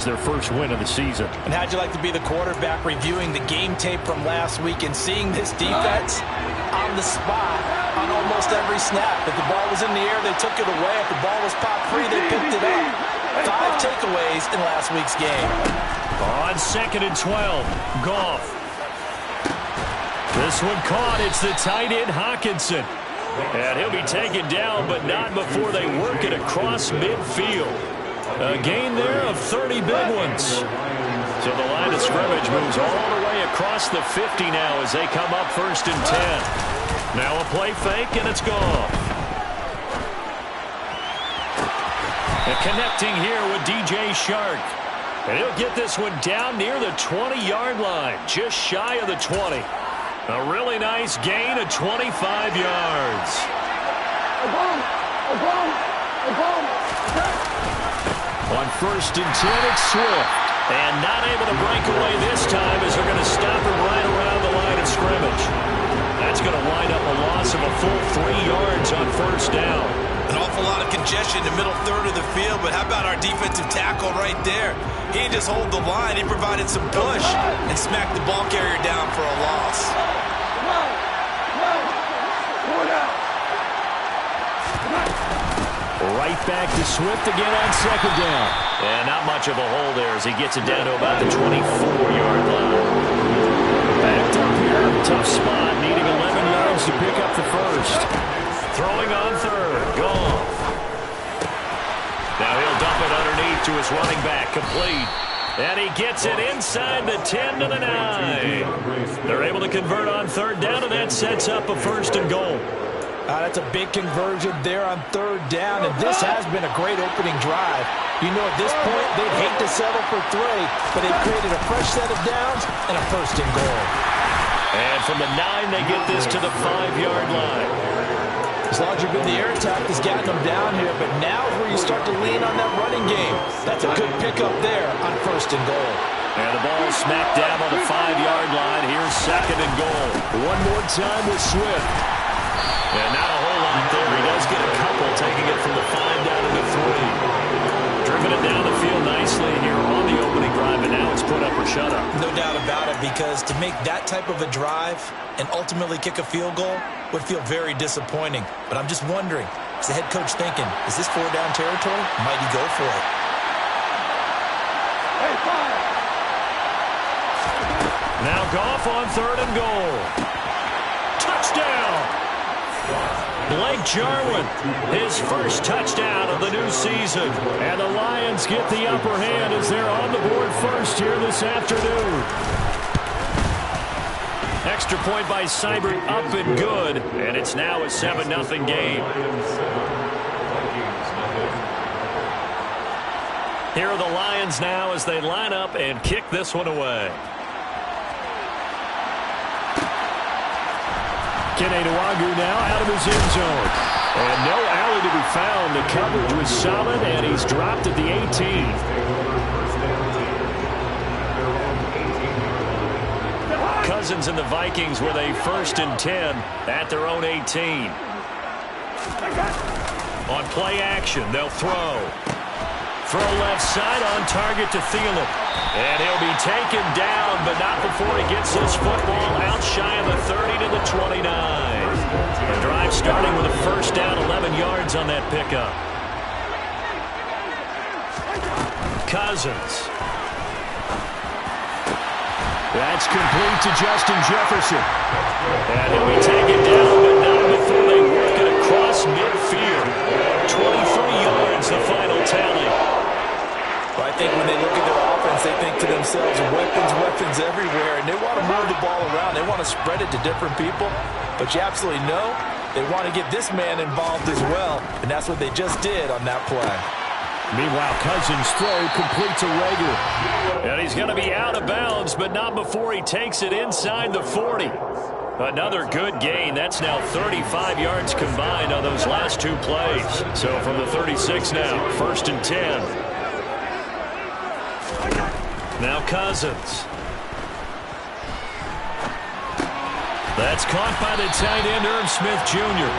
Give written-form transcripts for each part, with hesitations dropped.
Their first win of the season. And how'd you like to be the quarterback reviewing the game tape from last week and seeing this defense on the spot on almost every snap? If the ball was in the air, they took it away. If the ball was popped free, they picked it up. 5 takeaways in last week's game. On 2nd and 12, Goff. This one caught. It's the tight end, Hockenson. And he'll be taken down, but not before they work it across midfield. A gain there of 30 big ones. So the line of scrimmage moves all the way across the 50 now as they come up 1st and 10. Now a play fake, and it's gone. And connecting here with DJ Shark. And he'll get this one down near the 20-yard line, just shy of the 20. A really nice gain of 25 yards. On 1st and 10, it's Swift. And not able to break away this time as they're going to stop him right around the line of scrimmage. That's going to wind up a loss of a full 3 yards on 1st down. An awful lot of congestion in the middle third of the field, but how about our defensive tackle right there? He didn't just hold the line, he provided some push and smacked the ball carrier down for a loss. Right back to Swift again on 2nd down. And not much of a hole there as he gets it down to about the 24-yard line. Backed up here, tough spot, needing 11 yards to pick up the 1st. Throwing on 3rd, Goff. Now he'll dump it underneath to his running back, complete. And he gets it inside the 10 to the 9. They're able to convert on 3rd down, and that sets up a 1st and goal. That's a big conversion there on 3rd down, and this has been a great opening drive. You know, at this point, they'd hate to settle for 3, but they've created a fresh set of downs and a 1st and goal. And from the 9, they get this to the 5-yard line. As long as you've been the air attack has gotten them down here, but now is where you start to lean on that running game. That's a good pickup there on 1st and goal. And the ball smacked down on the 5-yard line. Here's 2nd and goal. One more time with Swift. And not a whole lot there. He does get a couple, taking it from the 5 down to the 3. Driven it down the field nicely here on the opening drive, and now it's put up or shut up. No doubt about it, because to make that type of a drive and ultimately kick a field goal would feel very disappointing. But I'm just wondering, is the head coach thinking, is this 4-down territory? Might he go for it? Now Goff on 3rd and goal. Touchdown! Blake Jarwin, his first touchdown of the new season. And the Lions get the upper hand as they're on the board first here this afternoon. Extra point by Seibert, up and good. And it's now a 7-0 game. Here are the Lions now as they line up and kick this one away. Kene Nwangwu now out of his end zone. And no alley to be found. The coverage was solid, and he's dropped at the 18. Cousins and the Vikings with a 1st and 10 at their own 18. On play action, they'll throw. Throw left side on target to Thielen. And he'll be taken down, but not before he gets this football out shy of the 30 to the 29. The drive starting with a 1st down, 11 yards on that pickup. Cousins. That's complete to Justin Jefferson. And he'll be taken down, but not before they work it across midfield. 23 yards, the final tally. Well, I think when they look at their offense, they think to themselves, weapons everywhere, and they want to move the ball around. They want to spread it to different people, but you absolutely know they want to get this man involved as well, and that's what they just did on that play. Meanwhile, Cousins' throw complete to Reagor. And he's going to be out of bounds, but not before he takes it inside the 40. Another good gain. That's now 35 yards combined on those last 2 plays. So from the 36 now, 1st and 10. Now Cousins. That's caught by the tight end, Irv Smith Jr.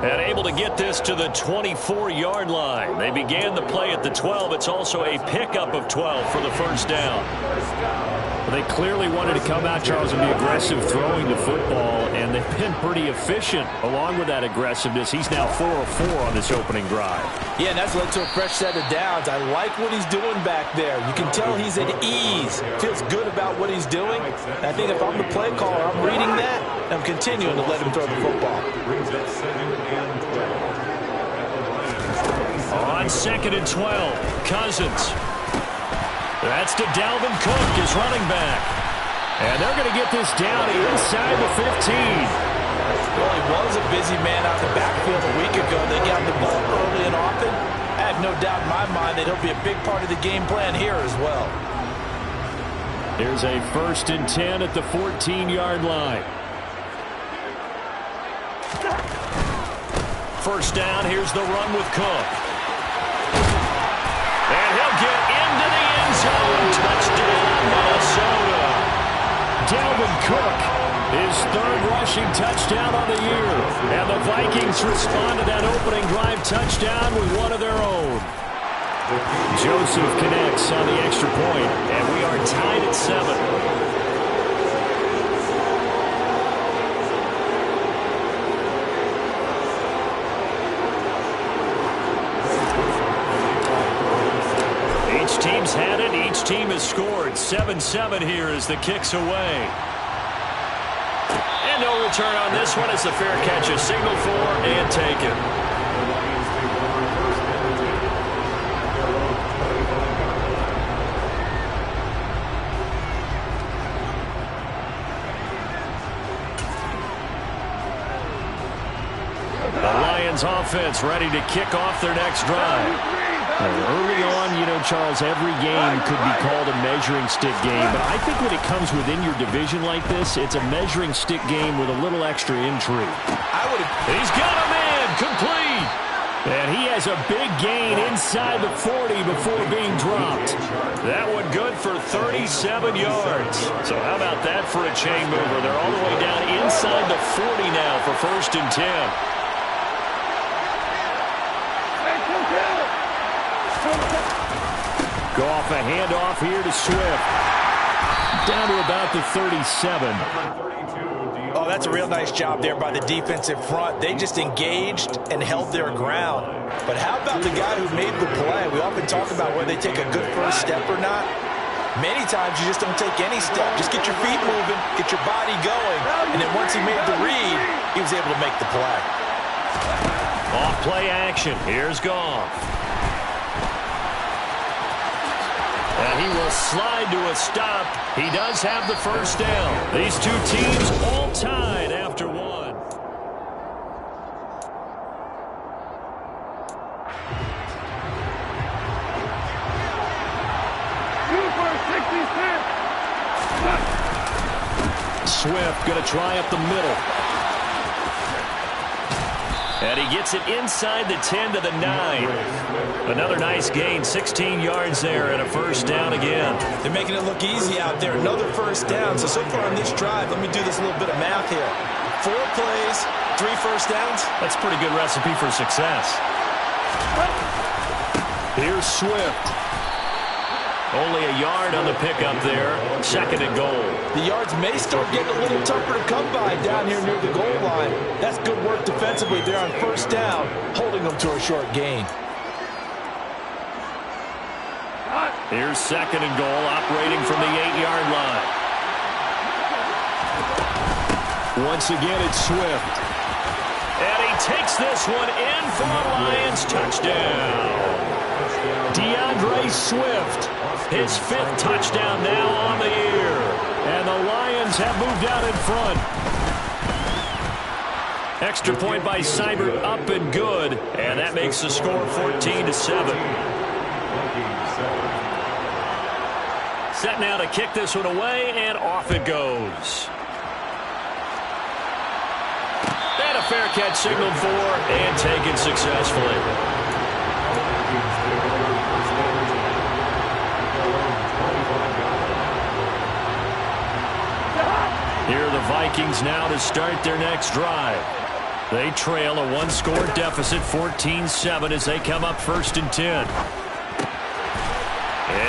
And able to get this to the 24-yard line. They began the play at the 12. It's also a pickup of 12 for the first down. They clearly wanted to come out, Charles, and be aggressive throwing the football, and they've been pretty efficient along with that aggressiveness. He's now 4 of 4 on this opening drive. Yeah, and that's led to a fresh set of downs. I like what he's doing back there. You can tell he's at ease. Feels good about what he's doing. And I think if I'm the play caller, I'm reading that, and I'm continuing to let him throw the football. On 2nd and 12, Cousins. That's to Dalvin Cook, his running back. And they're going to get this down inside the 15. Well, he was a busy man out the backfield a week ago. They got the ball early and often. I have no doubt in my mind that he'll be a big part of the game plan here as well. Here's a 1st and 10 at the 14-yard line. First down, here's the run with Cook. And he'll get into the end zone. Touchdown, Minnesota. Dalvin Cook, his 3rd rushing touchdown on the year. And the Vikings respond to that opening drive touchdown with one of their own. Joseph connects on the extra point, and we are tied at 7. Team's had it. Each team has scored. 7-7 here as the kick's away. And no return on this one as the fair catch is signaled for and taken. The Lions offense ready to kick off their next drive. Early on, you know, Charles, every game could be called a measuring stick game. But I think when it comes within your division like this, it's a measuring stick game with a little extra intrigue. He's got a man complete. And he has a big gain inside the 40 before being dropped. That one good for 37 yards. So how about that for a chain mover? They're all the way down inside the 40 now for 1st and 10. Goff a handoff here to Swift. Down to about the 37. Oh, that's a real nice job there by the defensive front. They just engaged and held their ground. But how about the guy who made the play? We often talk about whether they take a good first step or not. Many times you just don't take any step. Just get your feet moving, get your body going. And then once he made the read, he was able to make the play. Off play action. Here's Goff. And he will slide to a stop. He does have the first down. These two teams all tied after one. Swift going to try up the middle. And he gets it inside the 10 to the 9. Another nice gain, 16 yards there and a first down again. They're making it look easy out there. Another first down. So far on this drive, let me do this little bit of math here. 4 plays, 3 first downs. That's a pretty good recipe for success. Here's Swift. Only a yard on the pickup there. 2nd and goal. The yards may start getting a little tougher to come by down here near the goal line. That's good work defensively there on first down, holding them to a short gain. Here's 2nd and goal, operating from the 8-yard line. Once again, it's Swift. And he takes this one in for a Lions touchdown. DeAndre Swift, his 5th touchdown now on the year. And the Lions have moved out in front. Extra point by Seibert, up and good. And that makes the score 14-7. Set now to kick this one away, and off it goes. And a fair catch signaled for and taken successfully. Here are the Vikings now to start their next drive. They trail a one-score deficit, 14-7, as they come up 1st and 10.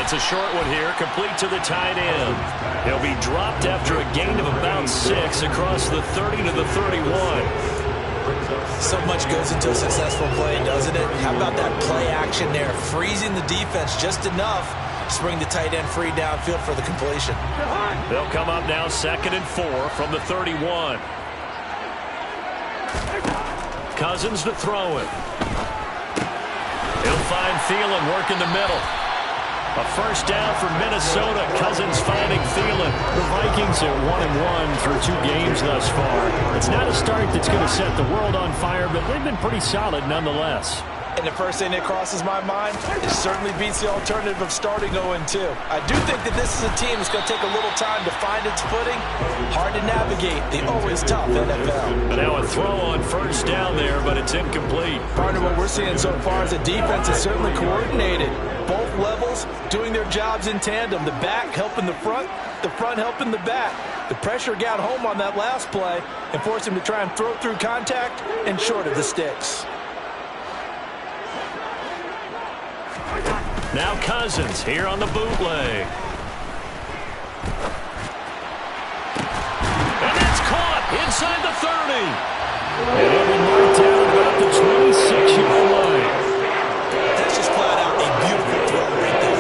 It's a short one here, complete to the tight end. He'll be dropped after a gain of about 6 across the 30 to the 31. So much goes into a successful play, doesn't it? How about that play action there, freezing the defense just enough to bring the tight end free downfield for the completion. They'll come up now 2nd and 4 from the 31. Cousins to throw it. He'll find Thielen working the middle. A first down for Minnesota. Cousins finding Thielen. The Vikings are 1-1 through 2 games thus far. It's not a start that's going to set the world on fire, but they've been pretty solid nonetheless. And the first thing that crosses my mind, it certainly beats the alternative of starting 0-2. I do think that this is a team that's going to take a little time to find its footing. Hard to navigate the always tough NFL. Now a throw on first down there, but it's incomplete. Partner, what we're seeing so far is the defense is certainly coordinated. Both levels doing their jobs in tandem. The back helping the front helping the back. The pressure got home on that last play and forced him to try and throw through contact and short of the sticks. Now Cousins here on the bootleg. And that's caught inside the 30. And he'll be marked down about the 26-yard line. That's just flat out a beautiful throw right there.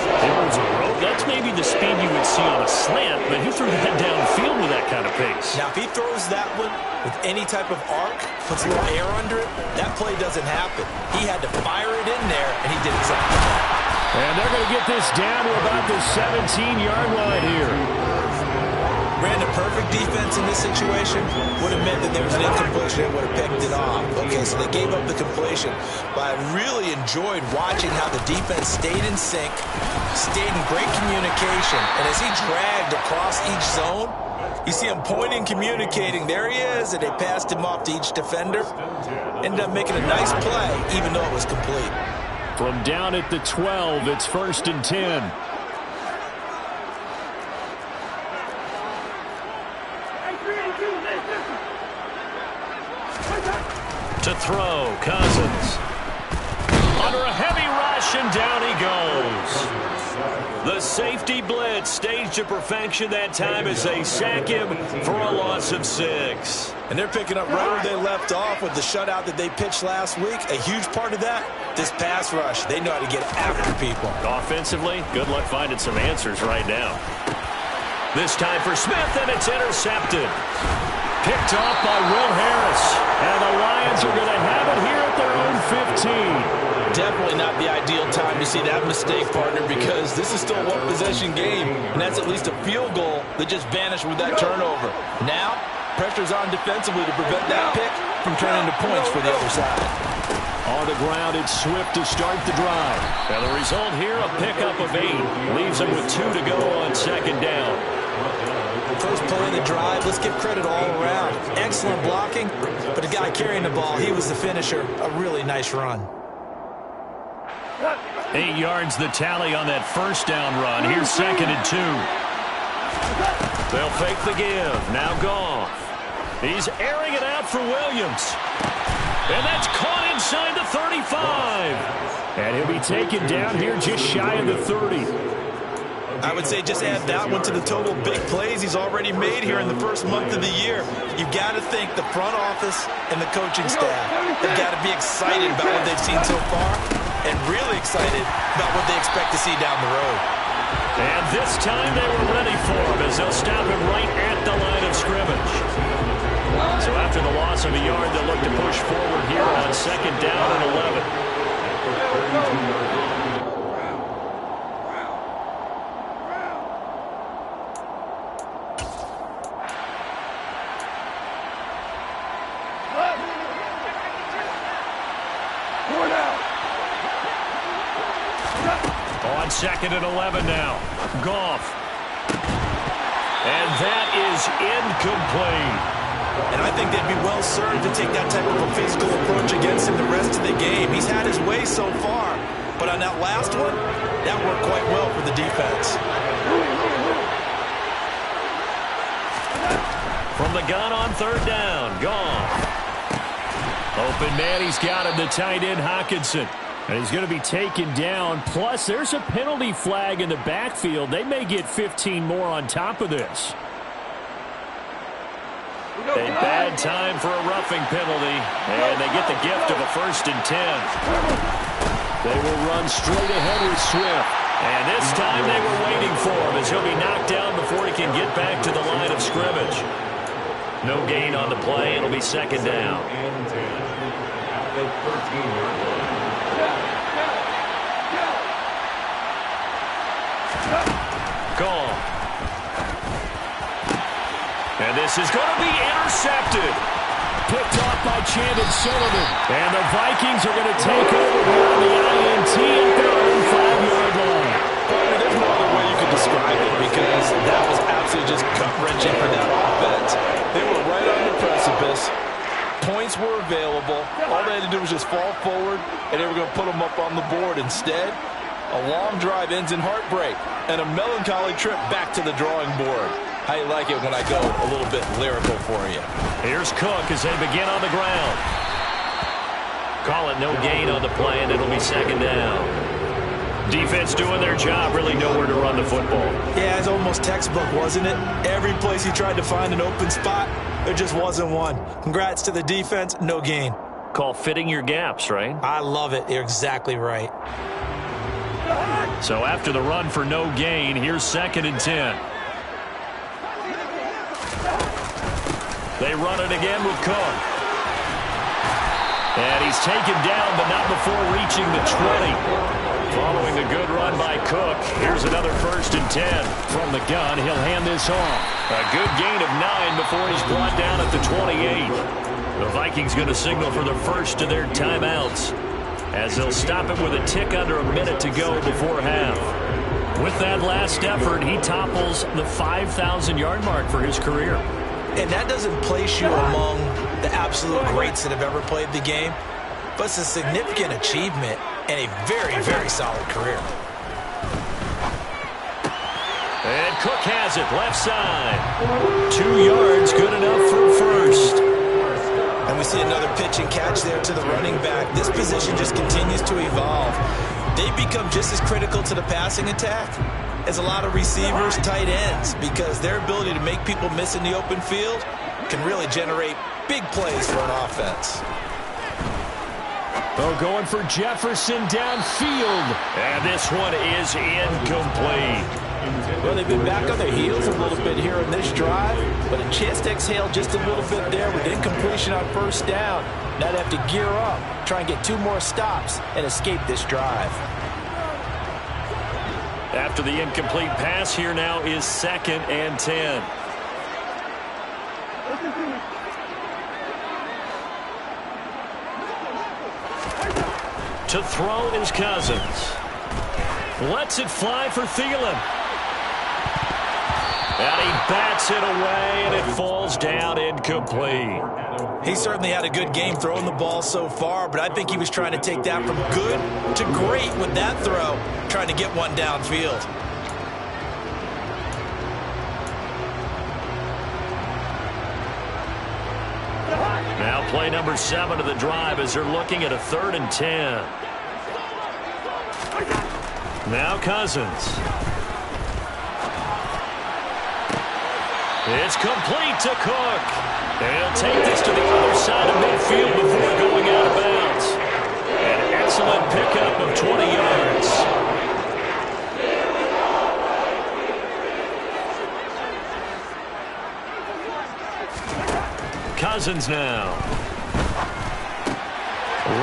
That's maybe the speed you would see on a slant, but he threw that downfield with that kind of pace. Now, if he throws that one with any type of arc, puts a little air under it, that play doesn't happen. He had to fire it in there, and he did exactly that. And they're going to get this down to about the 17-yard line here. Brandon, perfect defense in this situation would have meant that there was an incompletion and would have picked it off. Okay, so they gave up the completion. But I really enjoyed watching how the defense stayed in sync, stayed in great communication. And as he dragged across each zone, you see him pointing, communicating. There he is, and they passed him off to each defender. Ended up making a nice play, even though it was complete. From down at the 12, it's 1st and 10. To throw, Cousins. Under a heavy rush, and down he goes. The safety blitz staged to perfection that time as they sack him for a loss of 6. And they're picking up right where they left off with the shutout that they pitched last week. A huge part of that, this pass rush. They know how to get after people. Offensively, good luck finding some answers right now. This time for Smith, and it's intercepted. Picked off by Will Harris. And the Lions are going to have it here at their own 15. Definitely not the ideal time to see that mistake, partner, because this is still a one-possession game, and that's at least a field goal that just vanished with that turnover. Now, pressure's on defensively to prevent that pick from turning into points for the other side. On the ground, it's Swift to start the drive. And the result here, a pickup of 8. Leaves them with 2 to go on 2nd down. First play of the drive, let's give credit all around. Excellent blocking, but the guy carrying the ball, he was the finisher. A really nice run. 8 yards the tally on that first down run. Here's 2nd and 2. They'll fake the give. Now Goff. He's airing it out for Williams. And that's caught inside the 35. And he'll be taken down here just shy of the 30. I would say just add that one to the total big plays he's already made here in the first month of the year. You've got to think the front office and the coaching staff have got to be excited about what they've seen so far and really excited about what they expect to see down the road. And this time they were ready for him as they'll stop him right at the line of scrimmage. So after the loss of a yard, they'll look to push forward here on 2nd down and 11. On 2nd and 11 now. Goff. And that is incomplete. And I think they'd be well served to take that type of a physical approach against him the rest of the game. He's had his way so far, but on that last one, that worked quite well for the defense. From the gun on 3rd down, Goff. Open man, he's got him, the tight end, Hockenson. And he's going to be taken down. Plus, there's a penalty flag in the backfield. They may get 15 more on top of this. A bad time for a roughing penalty. And they get the gift of a 1st and 10. They will run straight ahead with Swift. And this time they were waiting for him as he'll be knocked down before he can get back to the line of scrimmage. No gain on the play. It'll be 2nd down. Gone. And this is going to be intercepted. Picked off by Chandon Sullivan. And the Vikings are going to take over here on the INT at their own 5-yard line. There's no other way you could describe it because that was absolutely just gut-wrenching for that offense. They were right on the precipice. Points were available. All they had to do was just fall forward, and they were going to put them up on the board. Instead, a long drive ends in heartbreak and a melancholy trip back to the drawing board. How you like it when I go a little bit lyrical for you? Here's Cook as they begin on the ground. Call it no gain on the play, and it'll be 2nd down. Defense doing their job, really nowhere to run the football. Yeah, it's almost textbook, wasn't it? Every place he tried to find an open spot, there just wasn't one. Congrats to the defense, no gain. Call fitting your gaps, right? I love it. You're exactly right. So after the run for no gain, here's 2nd and 10. They run it again with Cook. And he's taken down, but not before reaching the 20. Following the good run by Cook, here's another 1st and 10. From the gun, he'll hand this off. A good gain of 9 before he's brought down at the 28. The Vikings going to signal for the first of their timeouts, as they'll stop it with a tick under a minute to go before half. With that last effort, he topples the 5,000-yard mark for his career. And that doesn't place you among the absolute greats that have ever played the game, but it's a significant achievement and a very, very solid career. And Cook has it, left side. 2 yards, good enough for a first. And we see another pitch and catch there to the running back. This position just continues to evolve. They become just as critical to the passing attack as a lot of receivers, tight ends, because their ability to make people miss in the open field can really generate big plays for an offense. Oh, going for Jefferson downfield. And this one is incomplete. Well, they've been back on their heels a little bit here in this drive, but a chance to exhale just a little bit there with incompletion on 1st down. Now they have to gear up, try and get 2 more stops, and escape this drive. After the incomplete pass, here now is 2nd and 10. To throw is Cousins. Lets it fly for Thielen. And he bats it away, and it falls down incomplete. He certainly had a good game throwing the ball so far, but I think he was trying to take that from good to great with that throw, trying to get one downfield. Now play number 7 of the drive as they're looking at a 3rd and 10. Now Cousins. It's complete to Cook. And he'll take this to the other side of midfield before going out of bounds. An excellent pickup of 20 yards. Cousins now.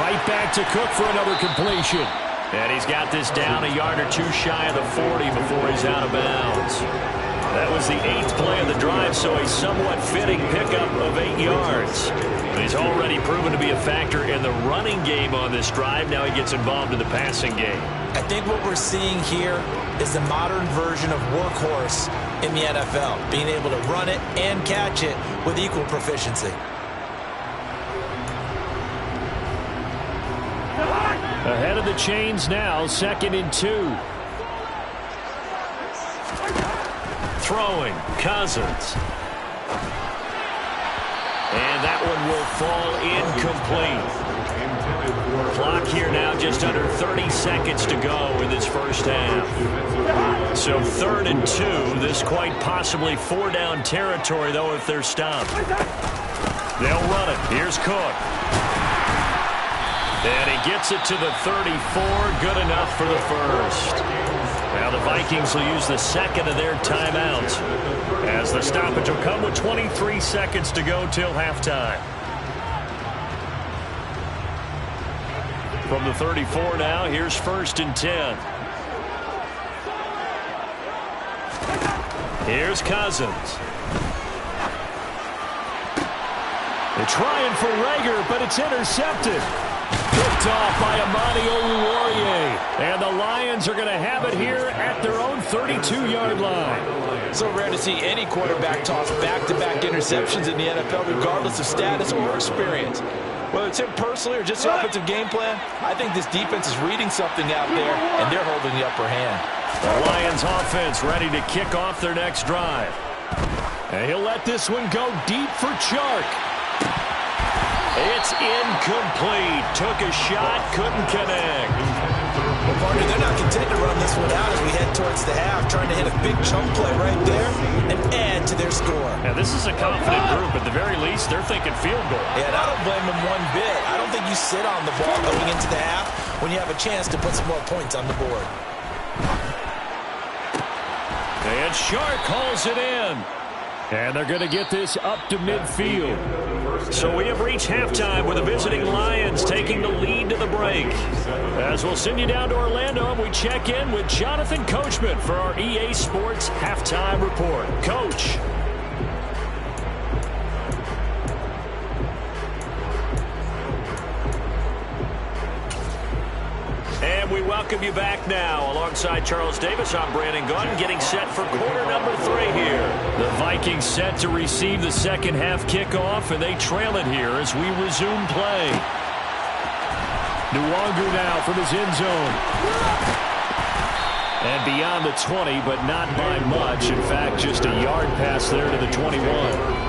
Right back to Cook for another completion. And he's got this down a yard or 2 shy of the 40 before he's out of bounds. That was the 8th play of the drive, so a somewhat fitting pickup of 8 yards. And he's already proven to be a factor in the running game on this drive. Now he gets involved in the passing game. I think what we're seeing here is the modern version of workhorse in the NFL, being able to run it and catch it with equal proficiency. Ahead of the chains now, 2nd and 2. Throwing, Cousins. And that one will fall incomplete. Clock here now just under 30 seconds to go in this first half. So 3rd and 2. This quite possibly 4-down territory, though, if they're stopped. They'll run it. Here's Cook. And he gets it to the 34. Good enough for the first. Now the Vikings will use the second of their timeouts, as the stoppage will come with 23 seconds to go till halftime. From the 34 now, here's 1st and 10. Here's Cousins. They're trying for Rager, but it's intercepted. Picked off by Amani Oluwarie. And the Lions are going to have it here at their own 32-yard line. So rare to see any quarterback toss back-to-back interceptions in the NFL, regardless of status or experience. Whether it's him personally or just the offensive game plan, I think this defense is reading something out there, and they're holding the upper hand. The Lions offense ready to kick off their next drive. And he'll let this one go deep for Chark. It's incomplete. Took a shot, couldn't connect. Well, partner, they're not content to run this one out as we head towards the half, trying to hit a big chunk play right there and add to their score. Now, this is a confident group. At the very least, they're thinking field goal. Yeah, and I don't blame them one bit. I don't think you sit on the ball going into the half when you have a chance to put some more points on the board. And Chark calls it in. And they're going to get this up to midfield. So we have reached halftime with the visiting Lions taking the lead to the break. As we'll send you down to Orlando, and we check in with Jonathan Coachman for our EA Sports Halftime Report. Coach. And we welcome you back now. Alongside Charles Davis, I'm Brandon Gaudin, getting set for quarter number 3 here. The Vikings set to receive the second half kickoff, and they trail it here as we resume play. Nwangu now from his end zone. And beyond the 20, but not by much. In fact, just a yard pass there to the 21.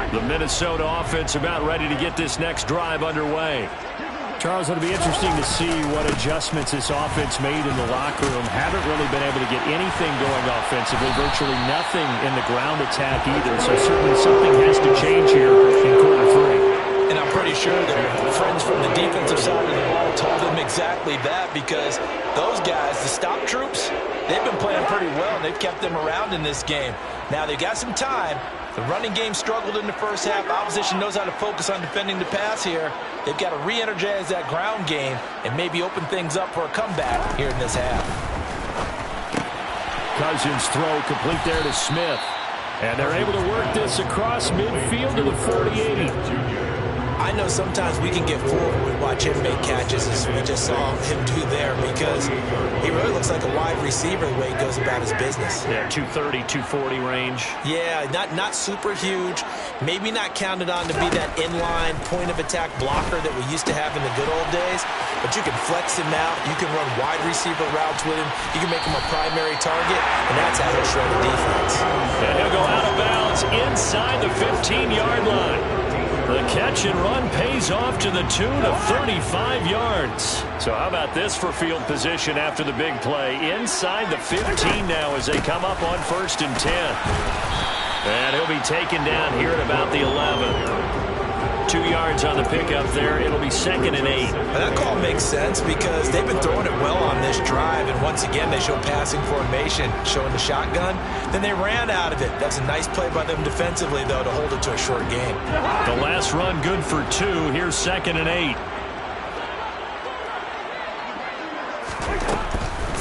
The Minnesota offense about ready to get this next drive underway. Charles, it'll be interesting to see what adjustments this offense made in the locker room. Haven't really been able to get anything going offensively. Virtually nothing in the ground attack either. So certainly something has to change here in quarter 3. And I'm pretty sure their friends from the defensive side of the ball told them exactly that, because those guys, the stop troops, they've been playing pretty well, and they've kept them around in this game. Now they've got some time. The running game struggled in the first half. Opposition knows how to focus on defending the pass here. They've got to re-energize that ground game and maybe open things up for a comeback here in this half. Cousins throw complete there to Smith. And they're able to work this across midfield to the 48. I know sometimes we can get fooled when we watch him make catches, as we just saw him do there, because he really looks like a wide receiver the way he goes about his business. Yeah, 230, 240 range. Yeah, not super huge. Maybe not counted on to be that inline point-of-attack blocker that we used to have in the good old days, but you can flex him out. You can run wide receiver routes with him. You can make him a primary target, and that's how he'll shred the defense. And he'll go out of bounds inside the 15-yard line. The catch and run pays off to the tune of 35 yards. So how about this for field position after the big play? Inside the 15 now as they come up on 1st and 10. And he'll be taken down here at about the 11. 2 yards on the pickup there. It'll be 2nd and 8. That call makes sense because they've been throwing it well on this drive, and once again they show passing formation, showing the shotgun. Then they ran out of it. That's a nice play by them defensively, though, to hold it to a short game. The last run good for 2. Here's 2nd and 8.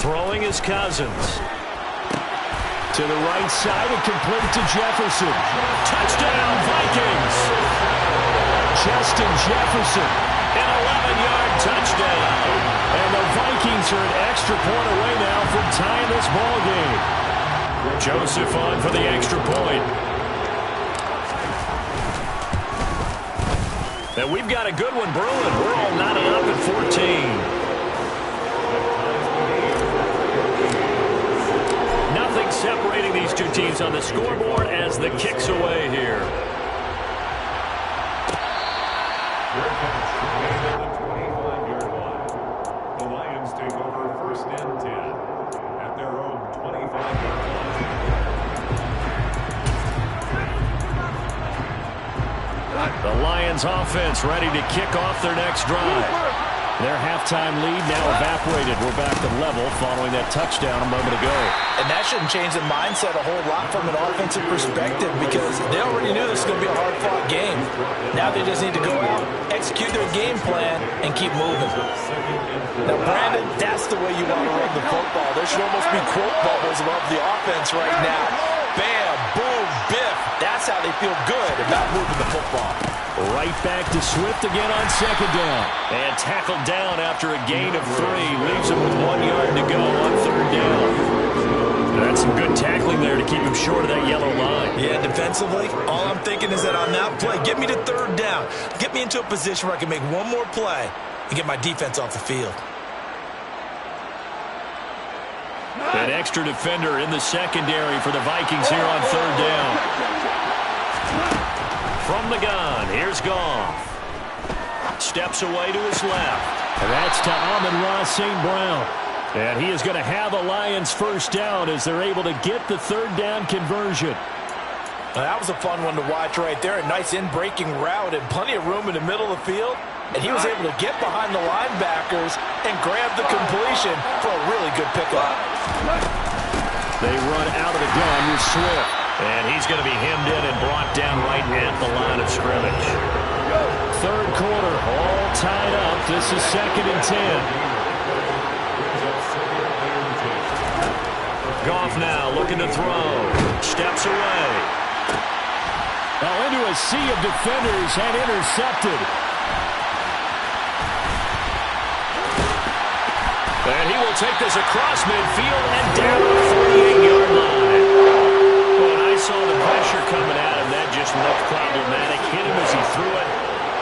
Throwing is Cousins. To the right side and complete to Jefferson. Touchdown, Vikings! Justin Jefferson, an 11-yard touchdown. And the Vikings are an extra point away now from tying this ball game. Joseph on for the extra point. And we've got a good one brewing. We're all knotted up at 14. teams on the scoreboard as the kick's away here. The Lions take over 1st and 10 at their own 25-yard line. The Lions offense ready to kick off their next drive. Their halftime lead now evaporated. We're back to level following that touchdown a moment ago. And that shouldn't change the mindset a whole lot from an offensive perspective because they already knew this was going to be a hard-fought game. Now they just need to go out, execute their game plan, and keep moving. Now, Brandon, that's the way you want to run the football. There should almost be quote bubbles above the offense right now. Bam, boom, biff. That's how they feel good about moving the football. Right back to Swift again on 2nd down. And tackled down after a gain of 3. Leaves him with 1 yard to go on 3rd down. That's some good tackling there to keep him short of that yellow line. Yeah, defensively, all I'm thinking is that on that play, get me to 3rd down. Get me into a position where I can make one more play and get my defense off the field. An extra defender in the secondary for the Vikings here on 3rd down. From the gun, here's Goff. Steps away to his left. And that's to Amon-Ra St. Brown. And he is going to have a Lions 1st down as they're able to get the 3rd down conversion. Well, that was a fun one to watch right there. A nice in-breaking route and plenty of room in the middle of the field. And he was able to get behind the linebackers and grab the completion for a really good pickup. They run out of the gun with Swift. And he's going to be hemmed in and brought down right at the line of scrimmage. 3rd quarter, all tied up. This is 2nd and 10. Goff now looking to throw. Steps away. Now into a sea of defenders and intercepted. And he will take this across midfield and down the 48-yard line. Saw the pressure coming at him. That just looked problematic. Hit him as he threw it,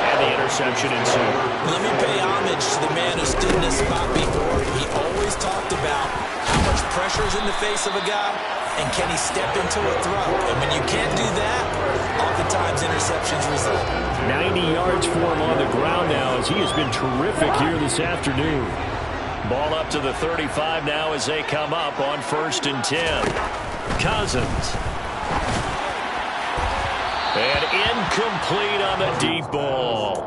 and the interception ensued. Let me pay homage to the man who stood in this spot before. He always talked about how much pressure is in the face of a guy, and can he step into a throw. And when you can't do that, oftentimes interceptions result. 90 yards for him on the ground now as he has been terrific here this afternoon. Ball up to the 35 now as they come up on 1st and 10. Cousins. And incomplete on the deep ball.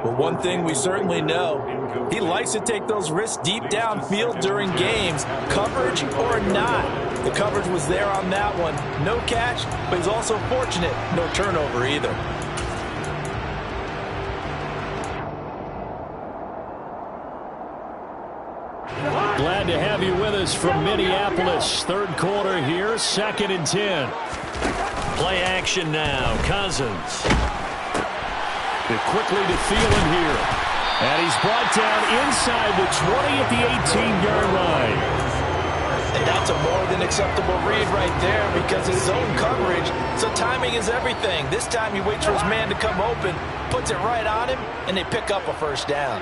Well, one thing we certainly know, he likes to take those risks deep downfield during games, coverage or not. The coverage was there on that one. No catch, but he's also fortunate. No turnover either. Glad to have you with us from Minneapolis. 3rd quarter here, 2nd and 10. Play action now. Cousins. Quickly to Thielen here. And he's brought down inside the 20 at the 18-yard line. And that's a more than acceptable read right there because it's zone coverage, so timing is everything. This time he waits for his man to come open, puts it right on him, and they pick up a 1st down.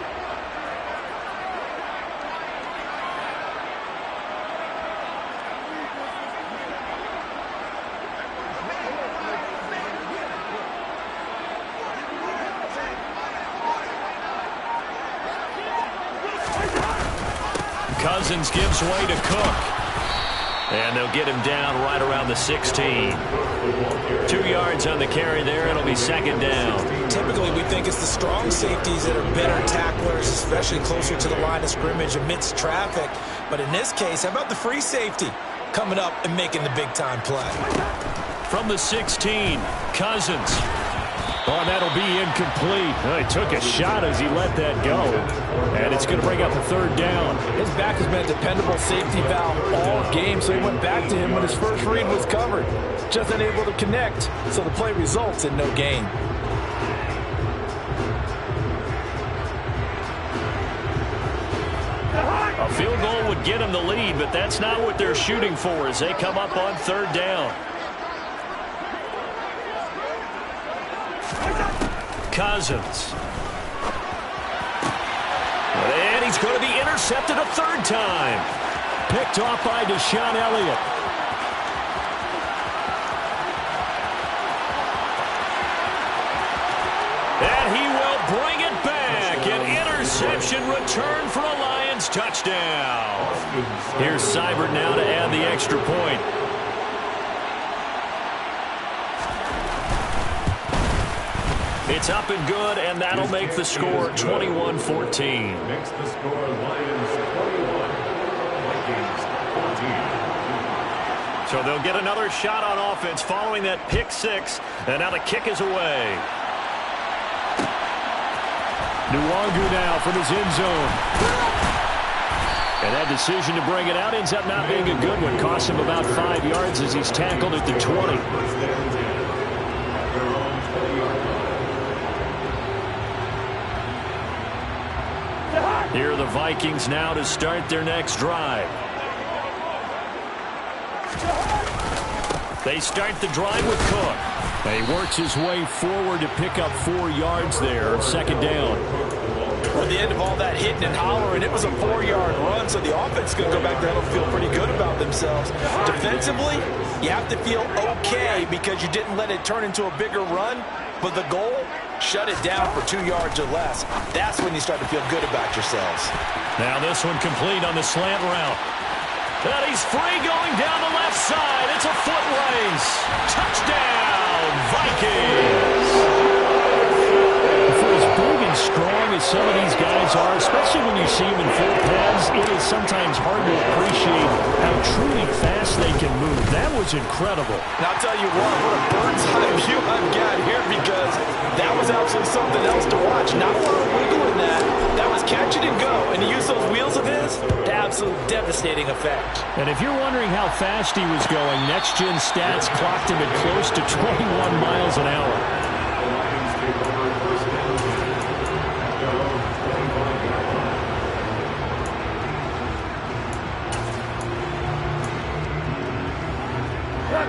Cousins gives way to Cook. And they'll get him down right around the 16. 2 yards on the carry there. It'll be 2nd down. Typically, we think it's the strong safeties that are better tacklers, especially closer to the line of scrimmage amidst traffic. But in this case, how about the free safety coming up and making the big-time play? From the 16, Cousins. Oh, and that'll be incomplete. He took a shot as he let that go. And it's going to bring up a 3rd down. His back has been a dependable safety valve all game, so he went back to him when his first read was covered. Just unable to connect, so the play results in no gain. A field goal would get them the lead, but that's not what they're shooting for as they come up on 3rd down. Cousins. And he's going to be intercepted a 3rd time. Picked off by Deshaun Elliott. interception, return for a Lions touchdown. Here's Seibert now to add the extra point. It's up and good, and that'll make the score 21-14. Makes the score Lions 21, Vikings 14. So they'll get another shot on offense following that pick six, and now the kick is away. Nwangu now from his end zone. And that decision to bring it out ends up not being a good one. Costs him about 5 yards as he's tackled at the 20. Here are the Vikings now to start their next drive. They start the drive with Cook. He works his way forward to pick up 4 yards there, second down. At the end of all that hitting and hollering, it was a 4-yard run, so the offense is going to go back there and feel pretty good about themselves. Defensively, you have to feel okay because you didn't let it turn into a bigger run, but the goal, shut it down for 2 yards or less. That's when you start to feel good about yourselves. Now this one complete on the slant route. And he's free going down the left side. It's a foot race. Touchdown, Vikings. For as big and strong as some of these guys are, especially when you see them in full pads, it is sometimes hard to appreciate how truly fast they can move. That was incredible. Now, I'll tell you what a bird's eye view I've got here because that was absolutely something else to watch. Not a lot of wiggle in that. That was catch it and go. And to use those wheels of his, absolute devastating effect. And if you're wondering how fast he was going, Next Gen Stats clocked him at close to 21 miles an hour.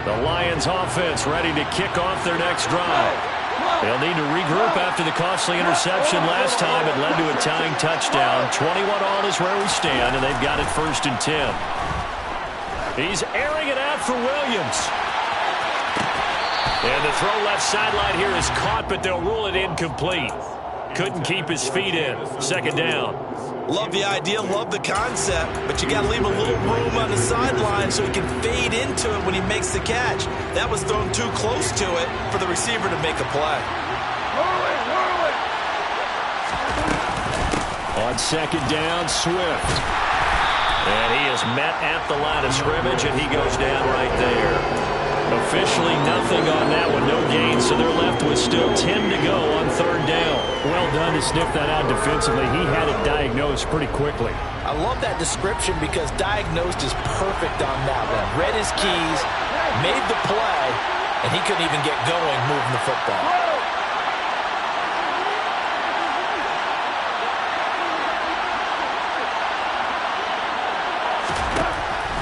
The Lions offense ready to kick off their next drive. They'll need to regroup after the costly interception last time. It led to a tying touchdown. 21-all is where we stand, and they've got it 1st and 10. He's airing it out for Williams. And the throw left sideline here is caught, but they'll rule it incomplete. Couldn't keep his feet in. 2nd down. Love the idea, love the concept, but you got to leave a little room on the sideline so he can fade into it when he makes the catch. That was thrown too close to it for the receiver to make a play. On 2nd down, Swift. And he is met at the line of scrimmage, and he goes down right there. Officially nothing on that one, no gain, so they're left with still 10 to go on 3rd down. Well done to sniff that out defensively. He had it diagnosed pretty quickly. I love that description because diagnosed is perfect on that one. Read his keys, made the play, and he couldn't even get going moving the football.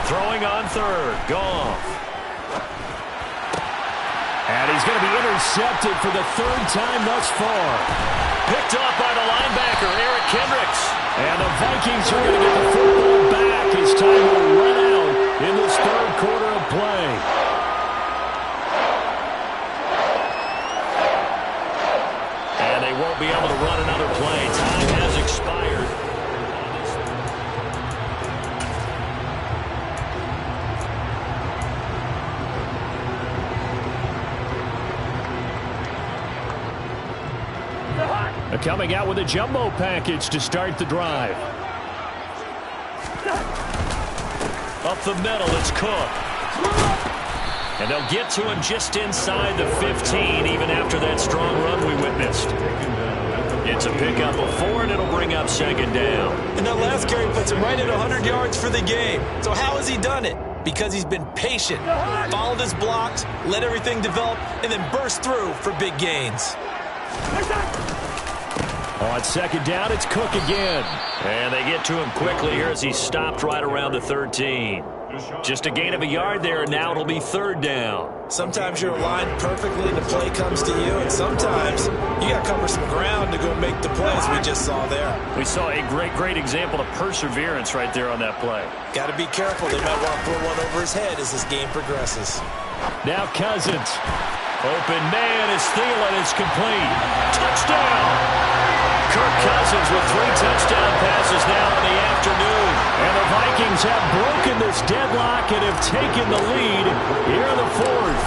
Throwing on 3rd, Goff. And he's going to be intercepted for the 3rd time thus far. Picked up by the linebacker, Eric Kendricks. And the Vikings are going to get the football back as time will run out in this 3rd quarter of play. And they won't be able to run another play. Time has expired. Coming out with a jumbo package to start the drive. Up the middle, it's Cook. And they'll get to him just inside the 15, even after that strong run we witnessed. It's a pickup of 4, and it'll bring up 2nd down. And that last carry puts him right at 100 yards for the game. So how has he done it? Because he's been patient, followed his blocks, let everything develop, and then burst through for big gains. On 2nd down, it's Cook again. And they get to him quickly here as he stopped right around the 13. Just a gain of a yard there, and now it'll be 3rd down. Sometimes you're aligned perfectly and the play comes to you, and sometimes you got to cover some ground to go make the plays we just saw there. We saw a great example of perseverance right there on that play. Got to be careful. They might want to throw one over his head as this game progresses. Now Cousins. Open man is Thielen. It's complete. Touchdown! Kirk Cousins with 3 touchdown passes now in the afternoon. And the Vikings have broken this deadlock and have taken the lead here in the 4th.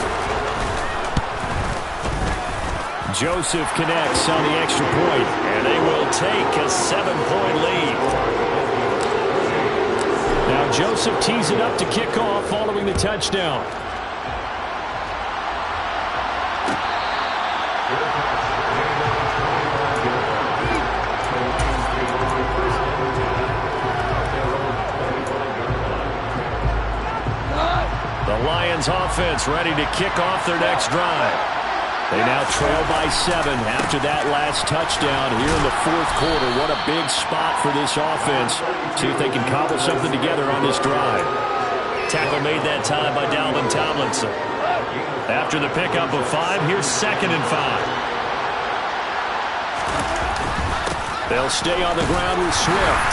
Joseph connects on the extra point, and they will take a 7-point lead. Now Joseph tees it up to kick off following the touchdown. The Lions offense ready to kick off their next drive. They now trail by 7 after that last touchdown here in the 4th quarter. What a big spot for this offense. See if they can cobble something together on this drive. Tackle made that time by Dalvin Tomlinson. After the pickup of 5, here's 2nd and 5. They'll stay on the ground with Swift.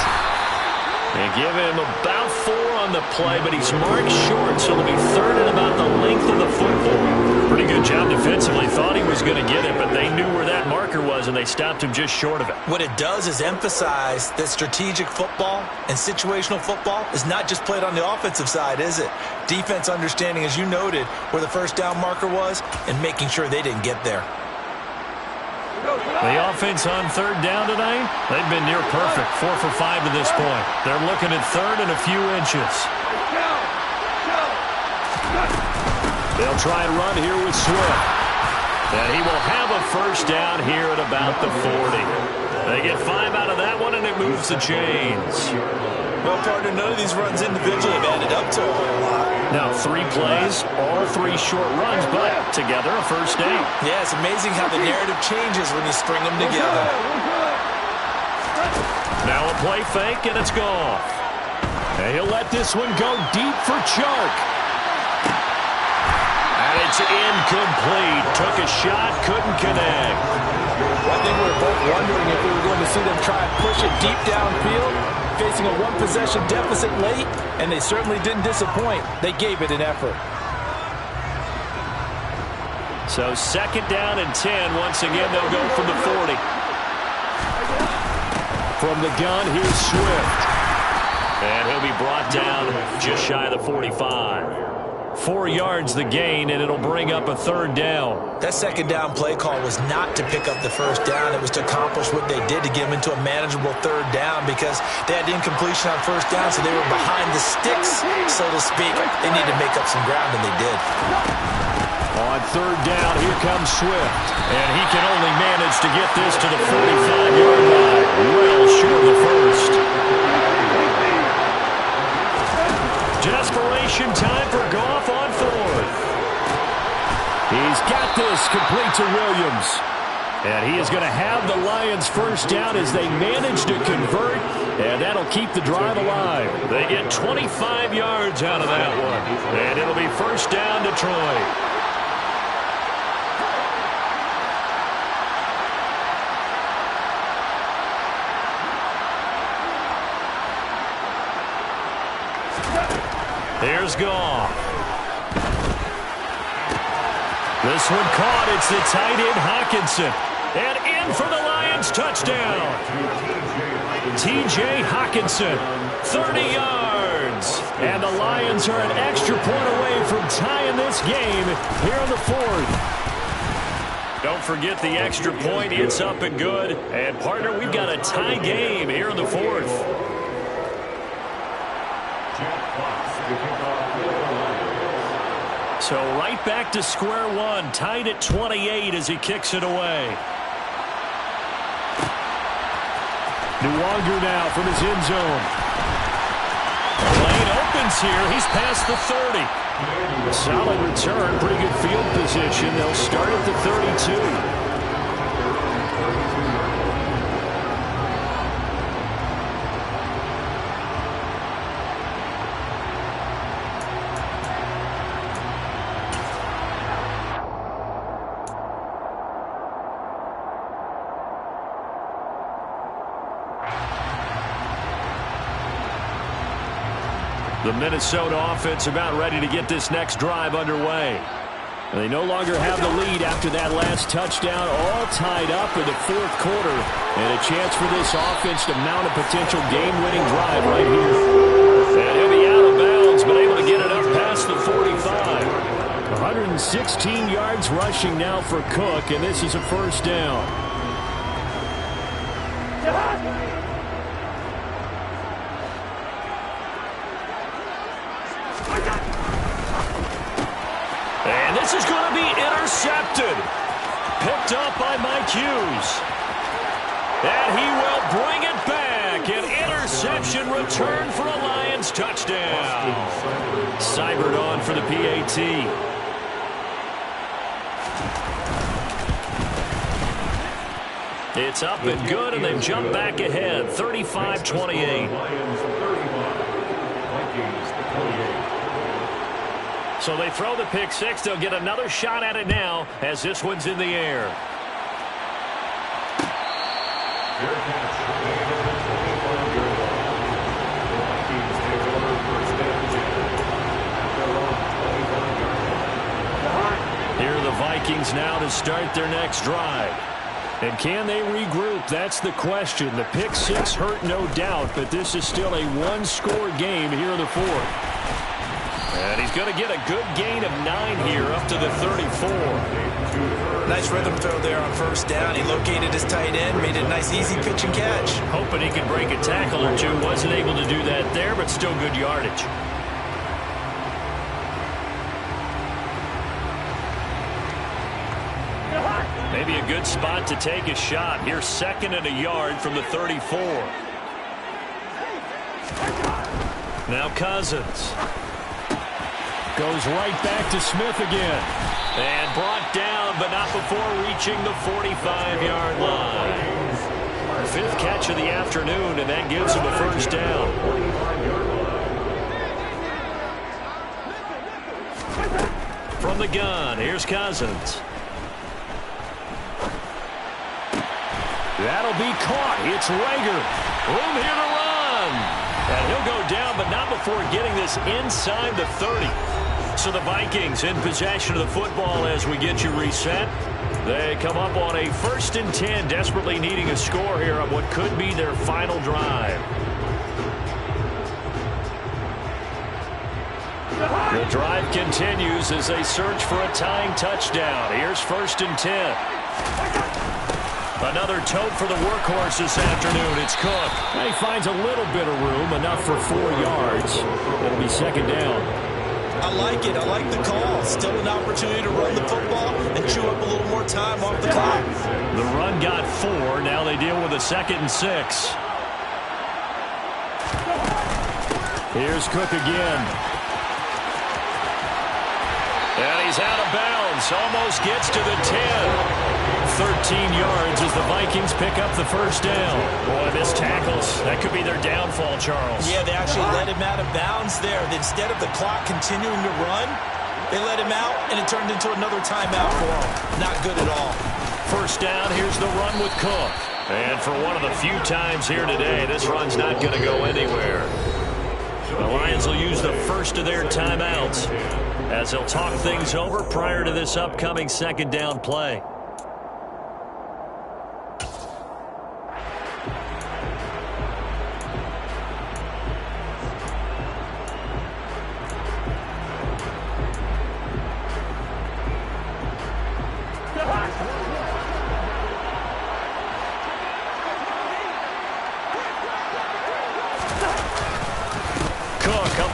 They give him about 4 on the play, but he's marked short, so it'll be 3rd and about the length of the football. Pretty good job defensively. Thought he was going to get it, but they knew where that marker was, and they stopped him just short of it. What it does is emphasize that strategic football and situational football is not just played on the offensive side, is it? Defense understanding, as you noted, where the first down marker was and making sure they didn't get there. The offense on 3rd down tonight, they've been near perfect. 4 for 5 to this point. They're looking at 3rd and a few inches. They'll try and run here with Swift. And he will have a first down here at about the 40. They get 5 out of that one, and it moves the chains. Well, partner, none of these runs individually have added up to a whole lot. Now 3 plays, all 3 short runs, but together a first down. Yeah, it's amazing how the narrative changes when you string them together. Now a play fake, and it's gone. And he'll let this one go deep for Chark. And it's incomplete. Took a shot, couldn't connect. I think we were both wondering if we were going to see them try and push it deep downfield, facing a 1-possession deficit late, and they certainly didn't disappoint. They gave it an effort. So 2nd down and 10. Once again, they'll go from the 40. From the gun, here's Swift. And he'll be brought down just shy of the 45. 4 yards the gain, and it'll bring up a 3rd down. That 2nd down play call was not to pick up the first down. It was to accomplish what they did to get them into a manageable 3rd down because they had incompletion on first down, so they were behind the sticks, so to speak. They needed to make up some ground, and they did. On 3rd down, here comes Swift. And he can only manage to get this to the 45-yard line. Well short of the first. Desperation time for Goff on 4th. He's got this complete to Williams. And he is going to have the Lions first down as they manage to convert. And that'll keep the drive alive. They get 25 yards out of that one. And it'll be first down Detroit. Here's Goff. This one caught. It's the tight end Hockenson. And in for the Lions touchdown. T.J. Hockenson, 30 yards. And the Lions are an extra point away from tying this game here in the 4th. Don't forget the extra point. It's up and good. And, partner, we've got a tie game here in the 4th. So right back to square one, tied at 28 as he kicks it away. Nwonger now from his end zone. Lane opens here. He's past the 30. Solid return, pretty good field position. They'll start at the 32. The Minnesota offense about ready to get this next drive underway. They no longer have the lead after that last touchdown, all tied up in the fourth quarter. And a chance for this offense to mount a potential game-winning drive right here. And he'll be out of bounds, but able to get it up past the 45. 116 yards rushing now for Cook, and this is a first down. And this is going to be intercepted. Picked up by Mike Hughes. And he will bring it back. An interception return for a Lions touchdown. Seibert on for the PAT. It's up and good, and they've jumped back ahead, 35-28. So they throw the pick six. They'll get another shot at it now as this one's in the air. Here are the Vikings now to start their next drive. And can they regroup? That's the question. The pick six hurt, no doubt, but this is still a one-score game here in the fourth. And he's going to get a good gain of 9 here up to the 34. Nice rhythm throw there on first down. He located his tight end, made it a nice easy pitch and catch. Hoping he could break a tackle or two. Wasn't able to do that there, but still good yardage. Maybe a good spot to take a shot. Here's 2nd and a yard from the 34. Now Cousins. Goes right back to Smith again. And brought down, but not before reaching the 45-yard line. 5th catch of the afternoon, and that gives him a first down. From the gun, here's Cousins. That'll be caught. It's Rager. Room here to run. And he'll go down, but not before getting this inside the 30. So the Vikings in possession of the football as we get you reset. They come up on a 1st and 10, desperately needing a score here on what could be their final drive. The drive continues as they search for a tying touchdown. Here's 1st and 10. Another tote for the workhorse this afternoon. It's Cook. He finds a little bit of room, enough for 4 yards. It'll be 2nd down. I like it. I like the call. Still an opportunity to run the football and chew up a little more time off the clock. The run got 4. Now they deal with a 2nd and 6. Here's Cook again. And he's out of bounds. Almost gets to the 10. 13 yards as the Vikings pick up the first down. Boy, this tackles. That could be their downfall, Charles. Yeah, they actually let him out of bounds there. Instead of the clock continuing to run, they let him out, and it turned into another timeout for him. Not good at all. First down, here's the run with Cook. And for one of the few times here today, this run's not going to go anywhere. The Lions will use the first of their timeouts as they'll talk things over prior to this upcoming 2nd down play.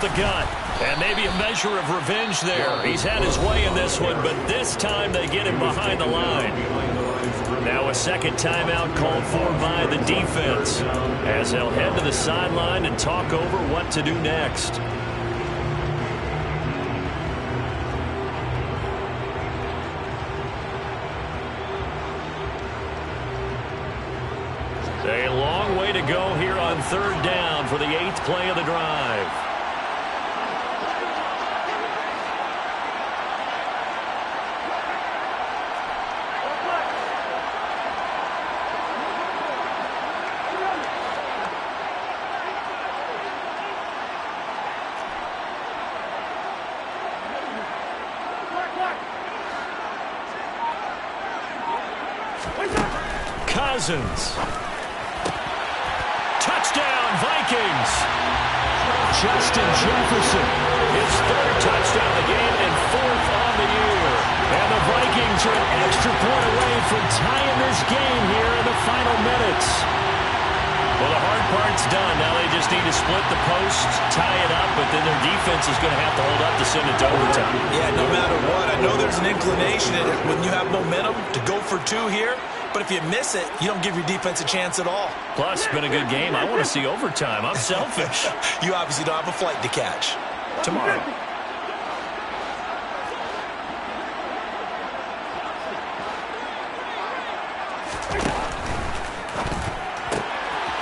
The gut, and maybe a measure of revenge there. He's had his way in this one, but this time they get him behind the line. Now a 2nd timeout called for by the defense as they'll head to the sideline and talk over what to do next. A long way to go here on 3rd down for the 8th play of the drive. Cousins. Touchdown, Vikings. Justin Jefferson. His third touchdown of the game and fourth on the year. And the Vikings are an extra point away from tying this game here in the final minutes. Well, the hard part's done. Now they just need to split the post, tie it up, but then their defense is going to have to hold up to send it to overtime. Yeah, no matter what. I know there's an inclination in it when you have momentum to go for two here, but if you miss it, you don't give your defense a chance at all. Plus, it's been a good game. I want to see overtime. I'm selfish. You obviously don't have a flight to catch. Tomorrow.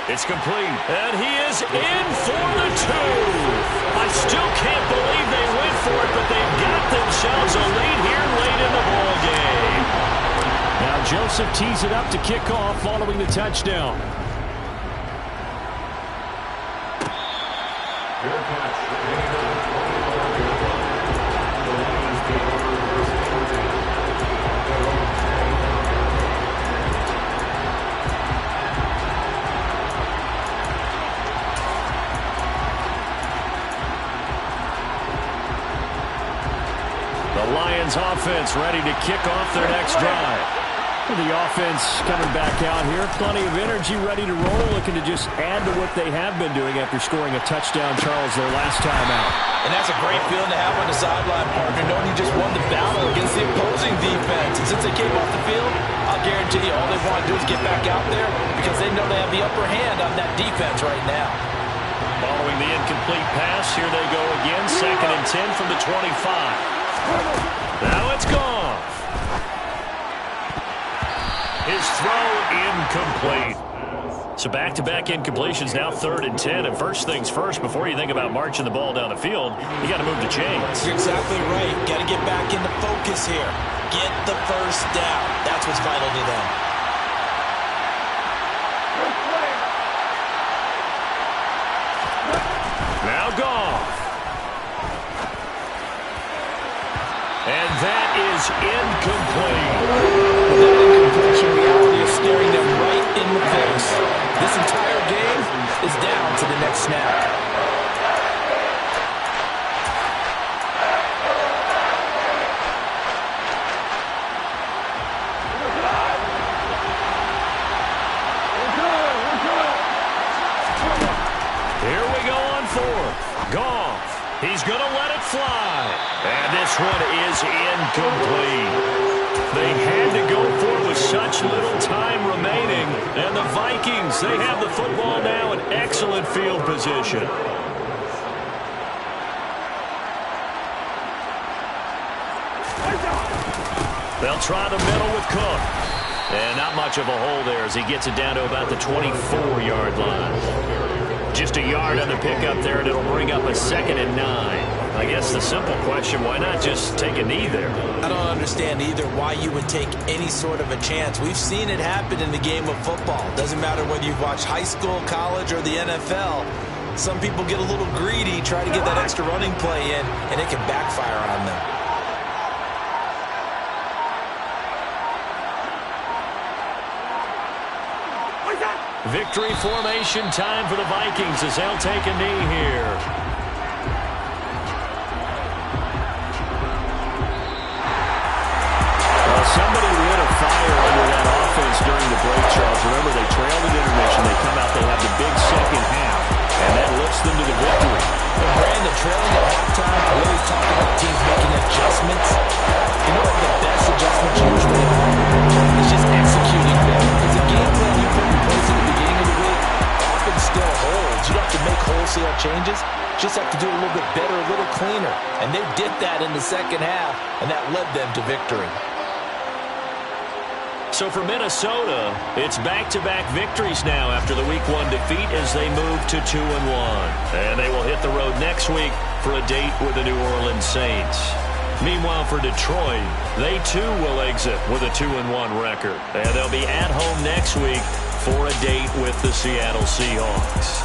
It's complete, and he is in for the two. I still can't believe they went for it, but they've got themselves a lead here late in the ball game. Now Joseph tees it up to kick off following the touchdown. Fair catch. The Lions take over first and 10 at their own 20. The Lions offense ready to kick off their next drive. The offense coming back out here. Plenty of energy, ready to roll, looking to just add to what they have been doing after scoring a touchdown, Charles, their last time out. And that's a great feeling to have on the sideline, partner, knowing you just won the battle against the opposing defense. And since they came off the field, I'll guarantee you all they want to do is get back out there because they know they have the upper hand on that defense right now. Following the incomplete pass, here they go again. 2nd and 10 from the 25. Now it's gone. His throw incomplete. So back-to-back incompletions, now 3rd and 10. And first things first, before you think about marching the ball down the field, you got to move the chains. You're exactly right. Got to get back into focus here. Get the first down. That's what's vital to them. Now gone. And that is incomplete. That incompletion reality is staring them right in the face. This entire game is down to the next snap. Here we go on 4th. Goff. He's going to let it fly. And this one is incomplete. They had to go for it with such little time remaining. And the Vikings, they have the football now in excellent field position. They'll try the middle with Cook. And not much of a hole there as he gets it down to about the 24-yard line. Just a yard on the pickup there, and it'll bring up a 2nd and 9. I guess the simple question, why not just take a knee there? I don't understand either why you would take any sort of a chance. We've seen it happen in the game of football. Doesn't matter whether you've watched high school, college, or the NFL. Some people get a little greedy, try to get that extra running play in, and it can backfire on them. Victory formation time for the Vikings as they'll take a knee here. Well, somebody lit a fire under that offense during the break, Charles. Remember, they trailed at intermission. They come out, they have the big second half, and that lifts them to the victory. Well, Brandon, trailing at halftime, really talking about teams making adjustments. You know what the best adjustments usually are? It's just executing them. Because the game plan you put in place at the beginning of the week often still holds. You don't have to make wholesale changes. Just have to do it a little bit better, a little cleaner. And they did that in the second half, and that led them to victory. So for Minnesota, it's back-to-back victories now after the Week 1 defeat as they move to 2-1. And they will hit the road next week for a date with the New Orleans Saints. Meanwhile, for Detroit, they too will exit with a 2-1 record. And they'll be at home next week for a date with the Seattle Seahawks.